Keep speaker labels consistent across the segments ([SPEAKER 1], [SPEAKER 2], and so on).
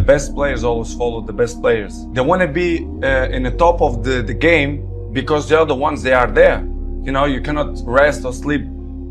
[SPEAKER 1] best players always follow the best players. They want to be in the top of the game because they are the ones they are there. You know, you cannot rest or sleep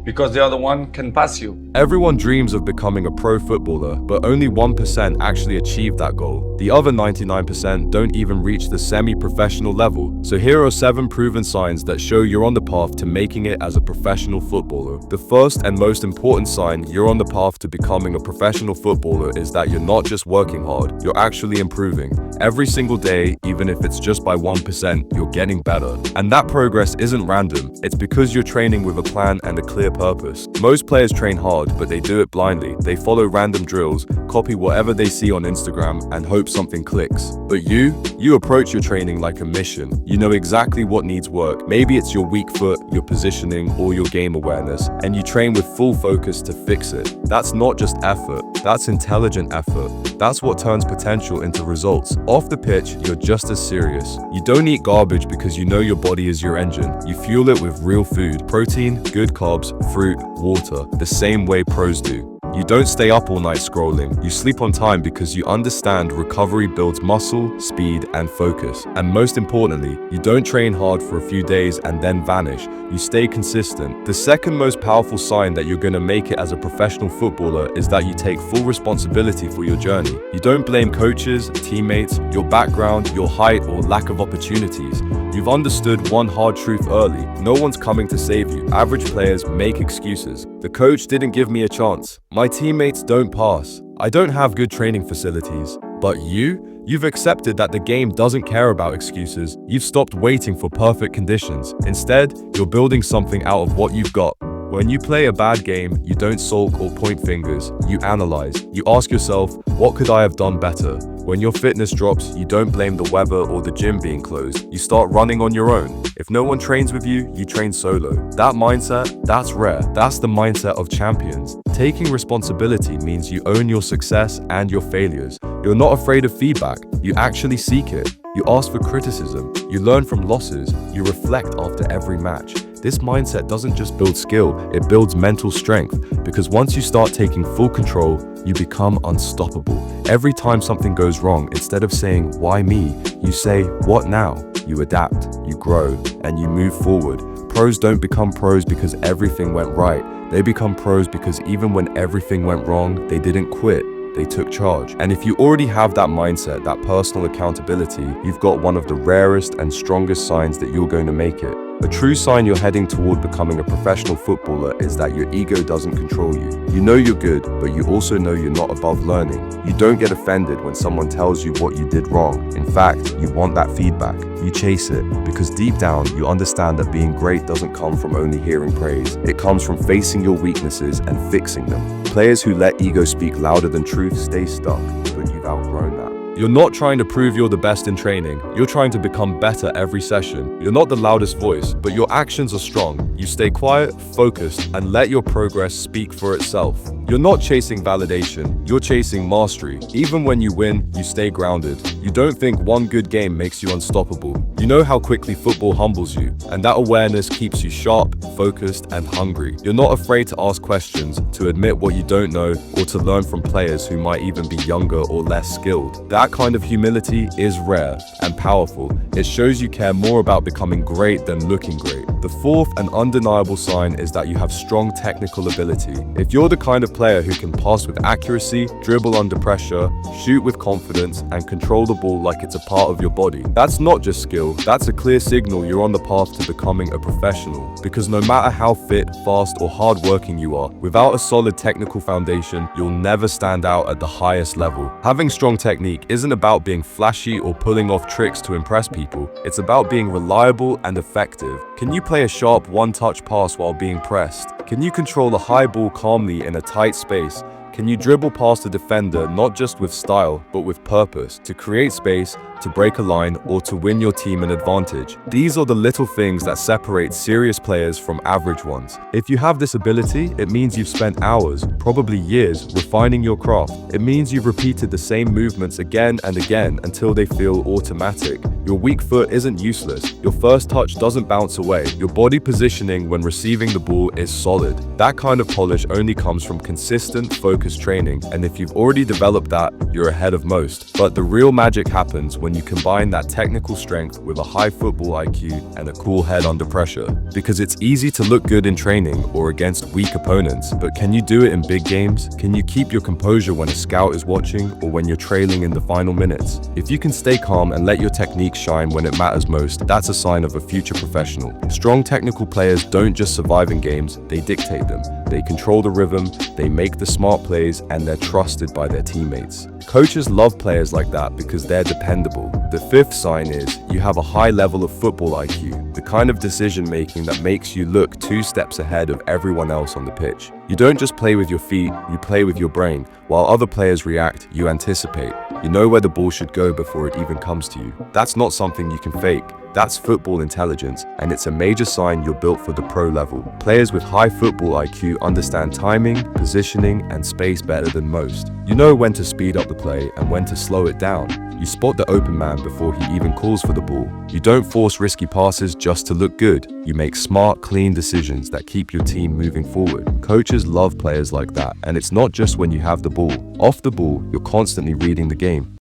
[SPEAKER 1] because the other one can pass you.
[SPEAKER 2] Everyone dreams of becoming a pro footballer, but only 1% actually achieve that goal. The other 99% don't even reach the semi-professional level. So here are 7 proven signs that show you're on the path to making it as a professional footballer. The first and most important sign you're on the path to becoming a professional footballer is that you're not just working hard, you're actually improving. Every single day, even if it's just by 1%, you're getting better. And that progress isn't random, it's because you're training with a plan and a clear purpose. Most players train hard, but they do it blindly. They follow random drills, copy whatever they see on Instagram, and hope something clicks. But you approach your training like a mission. You know exactly what needs work. Maybe it's your weak foot, your positioning, or your game awareness, and you train with full focus to fix it. That's not just effort, that's intelligent effort. That's what turns potential into results. Off the pitch, you're just as serious. You don't eat garbage because you know your body is your engine. You fuel it with real food, protein, good carbs, fruit, water, the same way pros do. You don't stay up all night scrolling. You sleep on time because you understand recovery builds muscle, speed, and focus. And most importantly, you don't train hard for a few days and then vanish. You stay consistent. The second most powerful sign that you're going to make it as a professional footballer is that you take full responsibility for your journey. You don't blame coaches, teammates, your background, your height, or lack of opportunities. You've understood one hard truth early. No one's coming to save you. Average players make excuses. The coach didn't give me a chance. My teammates don't pass. I don't have good training facilities. But you've accepted that the game doesn't care about excuses. You've stopped waiting for perfect conditions. Instead, you're building something out of what you've got. When you play a bad game, you don't sulk or point fingers. You analyze. You ask yourself, what could I have done better? When your fitness drops, you don't blame the weather or the gym being closed. You start running on your own. If no one trains with you, you train solo. That mindset, that's rare. That's the mindset of champions. Taking responsibility means you own your success and your failures. You're not afraid of feedback. You actually seek it. You ask for criticism. You learn from losses. You reflect after every match. This mindset doesn't just build skill, it builds mental strength, because once you start taking full control, you become unstoppable. Every time something goes wrong, instead of saying, why me? You say, what now? You adapt, you grow, and you move forward. Pros don't become pros because everything went right. They become pros because even when everything went wrong, they didn't quit. They took charge. And if you already have that mindset, that personal accountability, you've got one of the rarest and strongest signs that you're going to make it. A true sign you're heading toward becoming a professional footballer is that your ego doesn't control you. You know you're good, but you also know you're not above learning. You don't get offended when someone tells you what you did wrong. In fact, you want that feedback. You chase it, because deep down, you understand that being great doesn't come from only hearing praise. It comes from facing your weaknesses and fixing them. Players who let ego speak louder than truth stay stuck, but you've outgrown that. You're not trying to prove you're the best in training. You're trying to become better every session. You're not the loudest voice, but your actions are strong. You stay quiet, focused, and let your progress speak for itself. You're not chasing validation, you're chasing mastery. Even when you win, you stay grounded. You don't think one good game makes you unstoppable. You know how quickly football humbles you, and that awareness keeps you sharp, focused, and hungry. You're not afraid to ask questions, to admit what you don't know, or to learn from players who might even be younger or less skilled. That kind of humility is rare and powerful. It shows you care more about becoming great than looking great. The fourth and undeniable sign is that you have strong technical ability. If you're the kind of player who can pass with accuracy, dribble under pressure, shoot with confidence, and control the ball like it's a part of your body, that's not just skill, that's a clear signal you're on the path to becoming a professional. Because no matter how fit, fast, or hardworking you are, without a solid technical foundation, you'll never stand out at the highest level. Having strong technique isn't about being flashy or pulling off tricks to impress people. It's about being reliable and effective. Can you play a sharp one-touch pass while being pressed? Can you control a high ball calmly in a tight space? Can you dribble past a defender not just with style, but with purpose, to create space, to break a line, or to win your team an advantage? These are the little things that separate serious players from average ones. If you have this ability, it means you've spent hours, probably years, refining your craft. It means you've repeated the same movements again and again until they feel automatic. Your weak foot isn't useless. Your first touch doesn't bounce away. Your body positioning when receiving the ball is solid. That kind of polish only comes from consistent, focused training, and if you've already developed that, you're ahead of most. But the real magic happens when you combine that technical strength with a high football IQ and a cool head under pressure. Because it's easy to look good in training or against weak opponents, but can you do it in big games? Can you keep your composure when a scout is watching or when you're trailing in the final minutes? If you can stay calm and let your technique shine when it matters most, that's a sign of a future professional. Strong technical players don't just survive in games, they dictate them. They control the rhythm, they make the smart plays, and they're trusted by their teammates. Coaches love players like that because they're dependable. The fifth sign is you have a high level of football IQ, the kind of decision making that makes you look 2 steps ahead of everyone else on the pitch. You don't just play with your feet, you play with your brain. While other players react, you anticipate. You know where the ball should go before it even comes to you. That's not something you can fake. That's football intelligence, and it's a major sign you're built for the pro level. Players with high football IQ understand timing, positioning, and space better than most. You know when to speed up the play and when to slow it down. You spot the open man before he even calls for the ball. You don't force risky passes just to look good. You make smart, clean decisions that keep your team moving forward. Coaches love players like that, and it's not just when you have the ball. Off the ball, you're constantly reading the game.